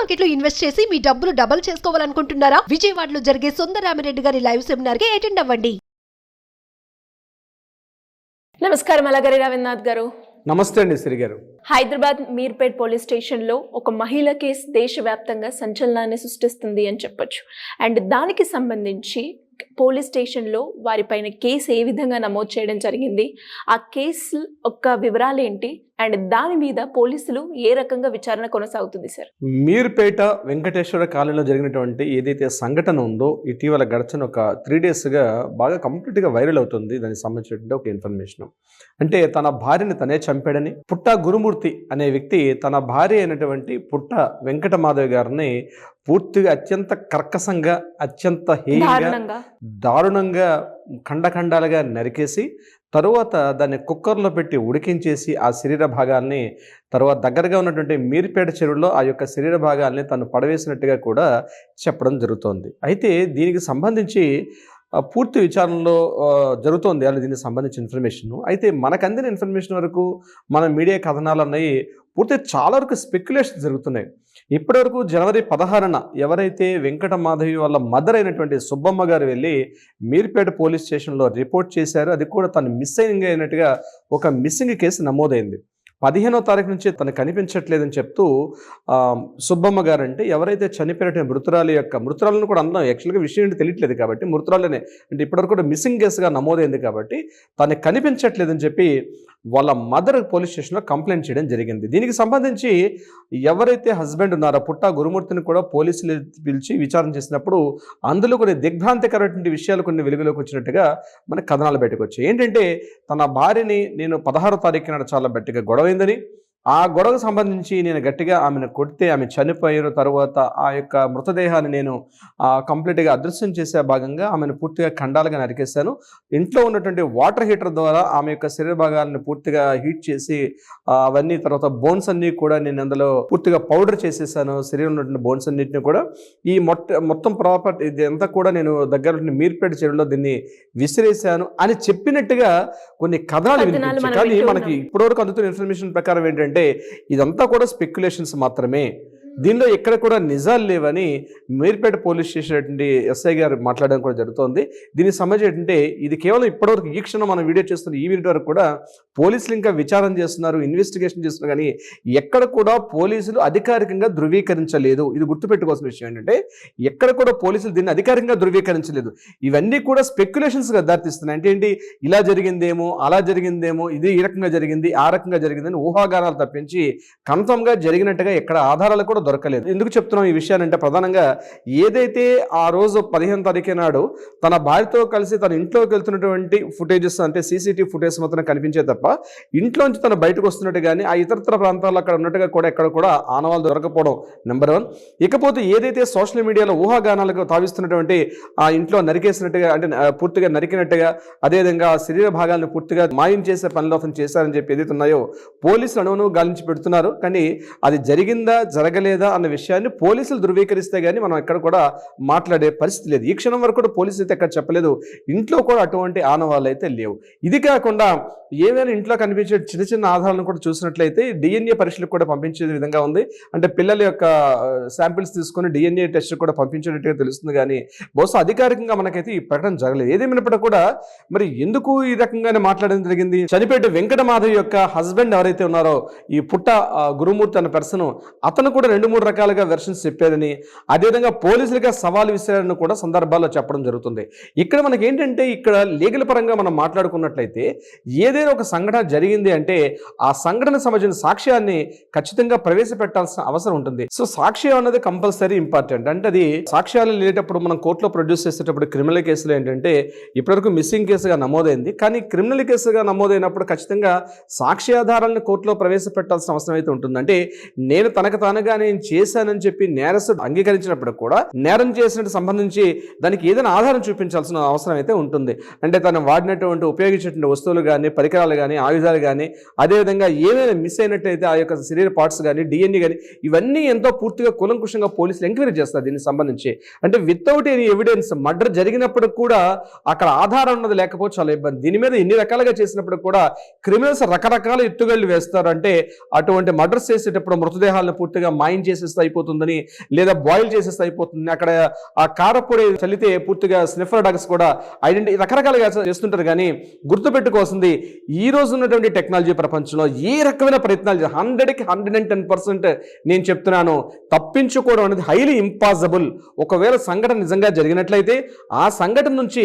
Market లో invest చేసి మీ డబ్బులు డబుల్ చేసుకోవాలనుకుంటున్నారా? విజయవాడలో జరిగే సుందరరామిరెడ్డి గారి లైవ్ సెమినార్ కి అటెండ్ అవ్వండి. నమస్కారం అలగరి రవీంద్రనాథ్ గారు. నమస్తే అండి శ్రీ గారు. హైదరాబాద్ మీర్పేట్ పోలీస్ స్టేషన్లో ఒక మహిళ కేసు దేశవ్యాప్తంగా సంచలనాన్ని సృష్టిస్తుంది అని చెప్పొచ్చు. అండ్ దానికి సంబంధించి పోలీస్ స్టేషన్లో వారిపైన కేసు ఏ విధంగా నమోదు చేయడం జరిగింది, ఆ కేసు యొక్క వివరాలు ఏంటి, అండ్ దాని మీద పోలీసులు ఏ రకంగా విచారణ కొనసాగుతుంది సార్? మీర్పేట వెంకటేశ్వర కాలనీలో జరిగినటువంటి ఏదైతే సంఘటన ఉందో ఇటీవల గడిచిన ఒక 3 డేస్గా బాగా కంప్లీట్గా వైరల్ అవుతుంది. దానికి సంబంధించినటువంటి ఒక ఇన్ఫర్మేషన్ అంటే తన భార్యని తనే చంపాడని పుట్ట గురుమూర్తి అనే వ్యక్తి తన భార్య అయినటువంటి పుట్ట వెంకటమాధవి గారిని పూర్తిగా అత్యంత కర్కశంగా అత్యంత హేయంగా దారుణంగా ఖండఖండాలుగా నరికేసి తరువాత దాన్ని కుక్కర్లో పెట్టి ఉడికించేసి ఆ శరీర భాగాల్ని తర్వాత దగ్గరగా ఉన్నటువంటి మీర్పేట చెరువులో ఆ యొక్క శరీర భాగాల్ని తను పడవేసినట్టుగా కూడా చెప్పడం జరుగుతోంది. అయితే దీనికి సంబంధించి పూర్తి విచారణలో జరుగుతోంది అని దీనికి సంబంధించిన ఇన్ఫర్మేషన్. అయితే మనకు అందిన ఇన్ఫర్మేషన్ వరకు మన మీడియా కథనాలు అన్నవి పూర్తి చాలా వరకు స్పెక్యులేషన్ జరుగుతున్నాయి. ఇప్పటివరకు జనవరి 16న ఎవరైతే వెంకటమాధవి వాళ్ళ మదర్ అయినటువంటి సుబ్బమ్మ గారు వెళ్ళి మీర్పేట పోలీస్ స్టేషన్లో రిపోర్ట్ చేశారు. అది కూడా తను మిస్సింగ్ అయినట్టుగా ఒక మిస్సింగ్ కేసు నమోదైంది. 15వ తారీఖు నుంచి తను కనిపించట్లేదని చెప్తూ సుబ్బమ్మ గారు అంటే ఎవరైతే చనిపోయిన మృతురాలను కూడా అందరం యాక్చువల్గా విషయం ఏంటి తెలియట్లేదు కాబట్టి మృతురాలనే అంటే ఇప్పటివరకు కూడా మిస్సింగ్ కేసుగా నమోదైంది కాబట్టి తను కనిపించట్లేదని చెప్పి వాళ్ళ మదర్ పోలీస్ స్టేషన్లో కంప్లైంట్ చేయడం జరిగింది. దీనికి సంబంధించి ఎవరైతే హస్బెండ్ ఉన్నారో పుట్ట గురుమూర్తిని కూడా పోలీసులు పిలిచి విచారణ చేసినప్పుడు అందులో కొన్ని దిగ్భ్రాంతికరమైనటువంటి విషయాలు కొన్ని వెలుగులోకి వచ్చినట్టుగా మన కథనాలు బయటకు వచ్చాయి. ఏంటంటే తన భార్యని నేను 16వ తారీఖు నాడు చాలా గట్టిగా గొడవైందని, ఆ గొడవకు సంబంధించి నేను గట్టిగా ఆమెను కొడితే ఆమె చనిపోయిన తర్వాత ఆ యొక్క మృతదేహాన్ని నేను కంప్లీట్గా అదృశ్యం చేసే భాగంగా ఆమెను పూర్తిగా ఖండాలుగా నరికేశాను. ఇంట్లో ఉన్నటువంటి వాటర్ హీటర్ ద్వారా ఆమె యొక్క శరీర భాగాలను పూర్తిగా హీట్ చేసి అవన్నీ తర్వాత బోన్స్ అన్నీ కూడా నేను అందులో పూర్తిగా పౌడర్ చేసేసాను. శరీరంలో ఉన్నటువంటి బోన్స్ అన్నింటినీ కూడా ఈ మొత్తం ప్రాపర్టీ ఇది అంతా కూడా నేను దగ్గర మీర్పేట చెరువులో దీన్ని విసిరేశాను అని చెప్పినట్టుగా కొన్ని కథనాలు వినిపించాయి. కానీ మనకి ఇప్పటివరకు అందుతున్న ఇన్ఫర్మేషన్ ప్రకారం ఏంటంటే ఇదంతా కూడా స్పెక్యులేషన్స్ మాత్రమే, దీనిలో ఎక్కడ కూడా నిజాలు లేవని మీర్పేట పోలీస్ స్టేషన్ ఎస్ఐ గారు మాట్లాడడం కూడా జరుగుతోంది. దీనికి సంబంధించి ఏంటంటే ఇది కేవలం ఇప్పటివరకు ఈ క్షణం మనం వీడియో చేస్తున్న ఈ వీడియో వరకు కూడా పోలీసులు ఇంకా విచారణ చేస్తున్నారు, ఇన్వెస్టిగేషన్ చేస్తున్నారు. కానీ ఎక్కడ కూడా పోలీసులు అధికారికంగా ధృవీకరించలేదు. ఇది గుర్తుపెట్టుకోవాల్సిన విషయం ఏంటంటే ఎక్కడ కూడా పోలీసులు దీన్ని అధికారికంగా ధృవీకరించలేదు. ఇవన్నీ కూడా స్పెక్యులేషన్స్గా దారితీస్తున్నాయి. అంటే ఏంటి, ఇలా జరిగిందేమో, అలా జరిగిందేమో, ఇది ఈ రకంగా జరిగింది, ఆ రకంగా జరిగిందని ఊహాగానాలు తప్పించి కన్ఫర్మ్గా జరిగినట్టుగా ఎక్కడ ఆధారాలు కూడా దొరకలేదు. ఎందుకు చెప్తున్నాం ఈ విషయాన్ని అంటే ప్రధానంగా ఏదైతే ఆ రోజు 15వ తారీఖు నాడు తన భార్యతో కలిసి తన ఇంట్లోకి వెళ్తున్నటువంటి ఫుటేజెస్ అంటే సీసీటీవీ ఫుటేజ్ మాత్రం కనిపించే తప్ప ఇంట్లోంచి తను బయటకు వస్తున్నట్టు కానీ ఆ ఇతరత్ర ప్రాంతాల్లో అక్కడ ఉన్నట్టుగా కూడా ఎక్కడ కూడా ఆనవాళ్ళు దొరకపోవడం నెంబర్ 1. ఇకపోతే ఏదైతే సోషల్ మీడియాలో ఊహాగానాలకు తావిస్తున్నటువంటి ఆ ఇంట్లో నరికేసినట్టుగా అంటే పూర్తిగా నరికినట్టుగా అదేవిధంగా శరీర భాగాలను పూర్తిగా మాయం చేసే పనులు అతను చేశారని చెప్పి ఏదైతే ఉన్నాయో పోలీసులు అణువును గాలించి పెడుతున్నారు. కానీ అది జరిగిందా జరగలేదా అన్న విషయాన్ని పోలీసులు ధృవీకరిస్తే గానీ మనం ఎక్కడ కూడా మాట్లాడే పరిస్థితి లేదు. ఈ క్షణం వరకు కూడా పోలీసులు అయితే ఎక్కడ చెప్పలేదు. ఇంట్లో కూడా అటువంటి ఆనవాళ్ళు అయితే లేవు. ఇది కాకుండా ఏమైనా ఇంట్లో కనిపించే చిన్న చిన్న ఆధారాలను కూడా చూసినట్లయితే డిఎన్ఏ పరీక్షలకు కూడా పంపించే విధంగా ఉంది. అంటే పిల్లల యొక్క శాంపిల్స్ తీసుకొని డిఎన్ఏ టెస్ట్ కూడా పంపించేటట్టుగా తెలుస్తుంది. కానీ బహుశా అధికారికంగా మనకైతే ఈ ప్రకటన జరగలేదు. ఏదేమైనప్పటికీ కూడా మరి ఎందుకు ఈ రకంగానే మాట్లాడడం జరిగింది, చనిపోయిన వెంకటమాధవి యొక్క హస్బెండ్ ఎవరైతే ఉన్నారో ఈ పుట్ట గురుమూర్తి అన్న పర్సన్ అతను కూడా 2-3 రకాలుగా వెర్షన్స్ చెప్పారని అదేవిధంగా పోలీసులుగా సవాలు విసిరారని కూడా సందర్భాల్లో చెప్పడం జరుగుతుంది. ఇక్కడ మనకి ఏంటంటే ఇక్కడ లీగల్ పరంగా మనం మాట్లాడుకున్నట్లయితే ఏదైనా ఒక సంఘటన జరిగింది అంటే ఆ సంఘటన సంబంధించిన సాక్ష్యాన్ని ఖచ్చితంగా ప్రవేశపెట్టాల్సిన అవసరం ఉంటుంది. సో సాక్ష్యం అనేది కంపల్సరీ ఇంపార్టెంట్. అంటే అది సాక్ష్యాలు లేటప్పుడు మనం కోర్టులో ప్రొడ్యూస్ చేసేటప్పుడు క్రిమినల్ కేసులో ఏంటంటే ఇప్పటివరకు మిస్సింగ్ కేసుగా నమోదైంది. కానీ క్రిమినల్ కేసుగా నమోదైనప్పుడు ఖచ్చితంగా సాక్ష్యాధారాలను కోర్టులో ప్రవేశపెట్టాల్సిన అవసరం అయితే ఉంటుంది. అంటే నేను తనకు తానుగా నేను చేశానని చెప్పి నేరస్తుడు అంగీకరించినప్పుడు కూడా నేరం చేసినట్టు సంబంధించి దానికి ఏదైనా ఆధారం చూపించాల్సిన అవసరం అయితే ఉంటుంది. అంటే తను వాడినటువంటి ఉపయోగించినటువంటి వస్తువులు కానీ పరికరాలు కానీ కానీ ఆయుధాలు కానీ అదేవిధంగా ఏమైనా మిస్ అయినట్టయితే ఆ యొక్క శరీర పార్ట్స్ కానీ డిఎన్ఏ కానీ ఇవన్నీ ఎంతో పూర్తిగా కూలంకుషంగా పోలీసులు ఎంక్వైరీ చేస్తారు దీనికి సంబంధించి. అంటే వితౌట్ ఎనీ ఎవిడెన్స్ మర్డర్ జరిగినప్పుడు కూడా అక్కడ ఆధారం ఉన్నది లేకపోతే చాలా ఇబ్బంది. దీని మీద ఎన్ని రకాలుగా చేసినప్పుడు కూడా క్రిమినల్స్ రకరకాల ఎత్తుగళ్ళు వేస్తారు. అంటే అటువంటి మర్డర్స్ చేసేటప్పుడు మృతదేహాలను పూర్తిగా మాయం చేసేస్తే అయిపోతుందని, లేదా బాయిల్ చేసేస్తే అయిపోతుంది, అక్కడ ఆ కారపొడి చల్లితే పూర్తిగా స్నిఫర్ డాగ్స్ కూడా ఐడెంటిటీ రకరకాలుగా చేస్తుంటారు. కానీ గుర్తుపెట్టుకోవాల్సింది ఈ రోజు ఉన్నటువంటి టెక్నాలజీ ప్రపంచంలో ఏ రకమైన ప్రయత్నాలు 100కి 110% నేను చెప్తున్నాను, తప్పించుకోవడం అనేది హైలీ ఇంపాసిబుల్. ఒకవేళ సంఘటన నిజంగా జరిగినట్లయితే ఆ సంఘటన నుంచి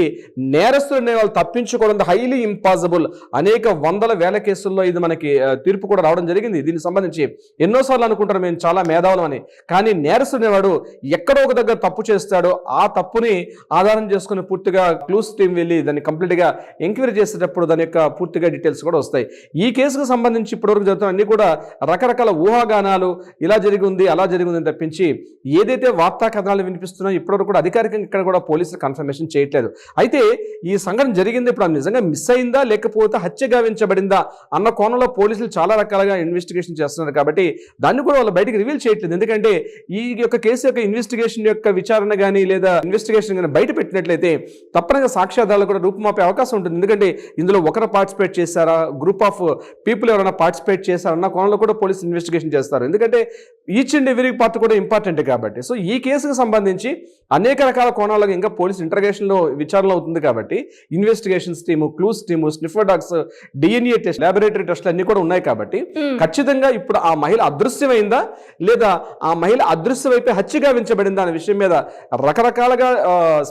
నేరస్తులు అనే వాళ్ళు తప్పించుకోవడం హైలీ ఇంపాసిబుల్. అనేక వందల వేల కేసుల్లో ఇది మనకి తీర్పు కూడా రావడం జరిగింది. దీనికి సంబంధించి ఎన్నోసార్లు అనుకుంటారు మేము చాలా మేధావులం అని, కానీ నేరస్తుడు అనేవాడు ఎక్కడో ఒక దగ్గర తప్పు చేస్తాడో ఆ తప్పుని ఆధారం చేసుకుని పూర్తిగా క్లూస్ టీం వెళ్ళి దాన్ని కంప్లీట్గా ఎంక్వైరీ చేసేటప్పుడు దాని యొక్క పూర్తిగా డీటెయిల్స్ కూడా వస్తాయి. ఈ కేసుకు సంబంధించి ఇప్పటివరకు జరుగుతున్న అన్ని కూడా రకరకాల ఊహాగానాలు, ఇలా జరిగి ఉంది అలా జరిగి ఉంది అని తప్పించి ఏదైతే వార్తా కథనాలు వినిపిస్తున్నాయో ఇప్పటివరకు కూడా అధికారికంగా ఇక్కడ కూడా పోలీసులు కన్ఫర్మేషన్ చేయట్లేదు. అయితే ఈ సంఘటన జరిగింది ఇప్పుడు నిజంగా మిస్ అయిందా లేకపోతే హత్య గావించబడిందా అన్న కోణంలో పోలీసులు చాలా రకాలుగా ఇన్వెస్టిగేషన్ చేస్తున్నారు. కాబట్టి దాన్ని కూడా వాళ్ళు బయటకు రివీల్ చేయట్లేదు. ఎందుకంటే ఈ యొక్క కేసు యొక్క ఇన్వెస్టిగేషన్ యొక్క విచారణ కానీ లేదా ఇన్వెస్టిగేషన్ కానీ బయట పెట్టినట్లయితే తప్పనిగా సాక్ష్యాధారాలు కూడా రూపుమాపే అవకాశం ఉంటుంది. ఎందుకంటే ఇందులో ఒకరు పార్టిసిపేట్ చేశారా, గ్రూప్ ఆఫ్ పీపుల్ ఎవరైనా పార్టిసిపేట్ చేశారా అన్న కోణంలో కూడా పోలీసు ఇన్వెస్టిగేషన్ చేస్తారు. ఎందుకంటే ఈచ్ అండ్ ఎవ్రీ పార్ట్ కూడా ఇంపార్టెంట్ కాబట్టి. సో ఈ కేసుకు సంబంధించి అనేక రకాల కోణాలకు ఇంకా పోలీసు ఇంటర్గేషన్లో విచారణ అవుతుంది. కాబట్టి investigations team, clues team, sniffer dogs, DNA test, laboratory టెస్ట్లు అన్ని కూడా ఉన్నాయి. కాబట్టి ఖచ్చితంగా ఇప్పుడు ఆ మహిళ అదృశ్యమైందా లేదా ఆ మహిళ అదృశ్యమైపోయి హత్య గావించబడిందా అనే విషయం మీద రకరకాలుగా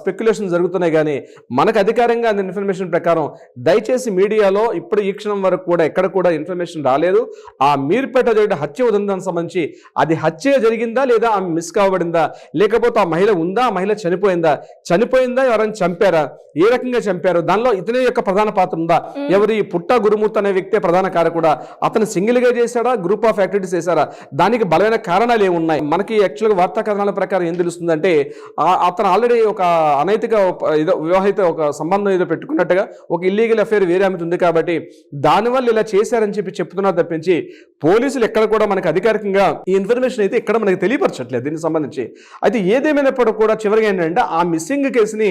స్పెక్యులేషన్ జరుగుతున్నాయి. కానీ మనకు అధికారంగా అందిన ఇన్ఫర్మేషన్ ప్రకారం దయచేసి మీడియాలో ఇప్పుడు ఈ క్షణం వరకు కూడా ఎక్కడ కూడా ఇన్ఫర్మేషన్ రాలేదు. ఆ మీర్పేట జరిగిన హత్య ఉదంతానికి సంబంధించి అది హత్య జరిగిందా లేదా ఆమె మిస్ కావబడిందా, లేకపోతే ఆ మహిళ ఉందా, ఆ మహిళ చనిపోయిందా ఎవరైనా చంపారా, ఏ రకంగా చంపారు, దానిలో ఇతని యొక్క ప్రధాన పాత్ర ఉందా, ఎవరు ఈ పుట్ట గురుమూర్తి అనే వ్యక్తే ప్రధాన కారకుడా, అతను సింగిల్ గా చేశాడా, గ్రూప్ ఆఫ్ యాక్టివిటీస్ చేశారా, దానికి బలమైన కారణాలు ఏమున్నాయి. మనకి యాక్చువల్గా వార్తా కథనాల ప్రకారం ఏం తెలుస్తుందంటే అతను ఆల్రెడీ ఒక అనైతిక వివాహిత ఒక సంబంధం ఏదో పెట్టుకున్నట్టుగా ఒక ఇల్లీగల్ అఫేర్ వేరే ఆమె ఉంది. కాబట్టి దానివల్ల ఇలా చేశారని చెప్తున్నారు తప్పించి పోలీసులు ఎక్కడ కూడా మనకు అధికారికంగా ఈ ఇన్ఫర్మేషన్ అయితే ఎక్కడ మనకి తెలియపరచట్లేదు దీనికి సంబంధించి. అయితే ఏదేమైనప్పుడు కూడా చివరిగా ఏంటంటే ఆ మిస్సింగ్ కేసుని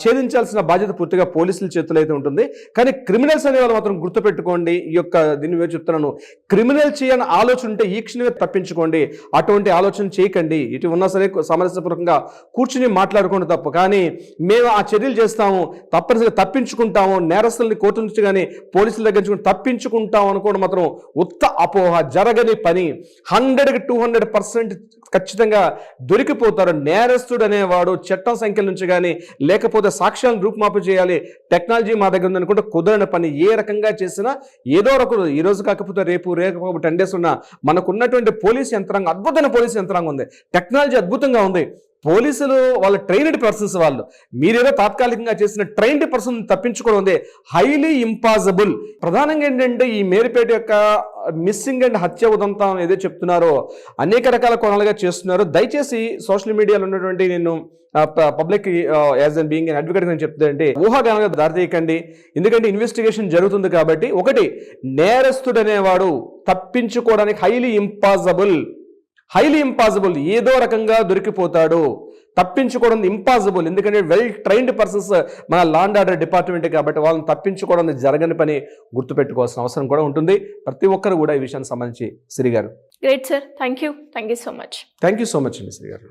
ఛేదించాల్సిన బాధ్యత పూర్తిగా పోలీసుల చేతుల్లో అయితే ఉంటుంది. కానీ క్రిమినల్స్ అనే వాళ్ళు మాత్రం గుర్తుపెట్టుకోండి, ఈ యొక్క దీన్ని నేను చెప్తున్నాను, క్రిమినల్ చేయని ఆలోచన ఉంటే ఈ క్షణమే తప్పించుకోండి, అటువంటి ఆలోచన చేయకండి. ఇటు ఉన్నా సరే సామరస్యపూర్వకంగా కూర్చుని మాట్లాడుకోండి తప్పు. కానీ మేము ఆ చర్యలు చేస్తాము, తప్పనిసరిగా తప్పించుకుంటాము, నేరస్తుల్ని కోర్టు నుంచి కానీ పోలీసుల దగ్గర నుంచి తప్పించుకుంటాం అనుకోవడం మాత్రం ఉత్త అపోహ, జరగని పని. 100కి 200% ఖచ్చితంగా దొరికిపోతారు. నేరస్తుడు అనేవాడు చట్టం సంఖ్యల నుంచి కానీ లేకపోతే సాక్ష్యాలను రూపుమాపు చేయాలి, టెక్నాలజీ మా దగ్గర ఉందనుకుంటే కుదరని పని. ఏ రకంగా చేసినా ఏదో రకం ఈ రోజు కాకపోతే రేపు 10 days ఉన్నా మనకున్నటువంటి పోలీస్ యంత్రాంగం అద్భుతమైన పోలీస్ యంత్రాంగం ఉంది, టెక్నాలజీ అద్భుతంగా ఉంది. పోలీసులు వాళ్ళ ట్రైన్డ్ పర్సన్స్, వాళ్ళు మీరేదో తాత్కాలికంగా చేసిన ట్రైన్డ్ పర్సన్ తప్పించుకోవడం ఉంది హైలీ ఇంపాసిబుల్. ప్రధానంగా ఏంటంటే ఈ మేరిపేట యొక్క మిస్సింగ్ అండ్ హత్య ఉదంతం ఏదో చెప్తున్నారో అనేక రకాల కోణాలుగా చేస్తున్నారు. దయచేసి సోషల్ మీడియాలో ఉన్నటువంటి నేను public as an being advocate అని చెప్తుందంటే ఊహాగానంగా దారితీయకండి. ఎందుకంటే ఇన్వెస్టిగేషన్ జరుగుతుంది కాబట్టి ఒకటి, నేరస్తుడు అనేవాడు తప్పించుకోవడానికి హైలీ ఇంపాసిబుల్, ఏదో రకంగా దొరికిపోతాడు, తప్పించుకోవడం ఇంపాసిబుల్. ఎందుకంటే వెల్ ట్రైన్డ్ పర్సన్స్ మన లా అండ్ ఆర్డర్ డిపార్ట్మెంట్ కాబట్టి వాళ్ళని తప్పించుకోవడం జరగని పని గుర్తుపెట్టుకోవాల్సిన అవసరం కూడా ఉంటుంది ప్రతి ఒక్కరు కూడా ఈ విషయానికి సంబంధించి. శ్రీ గారు, great sir, thank you so much. Thank you so much అండి శ్రీ గారు.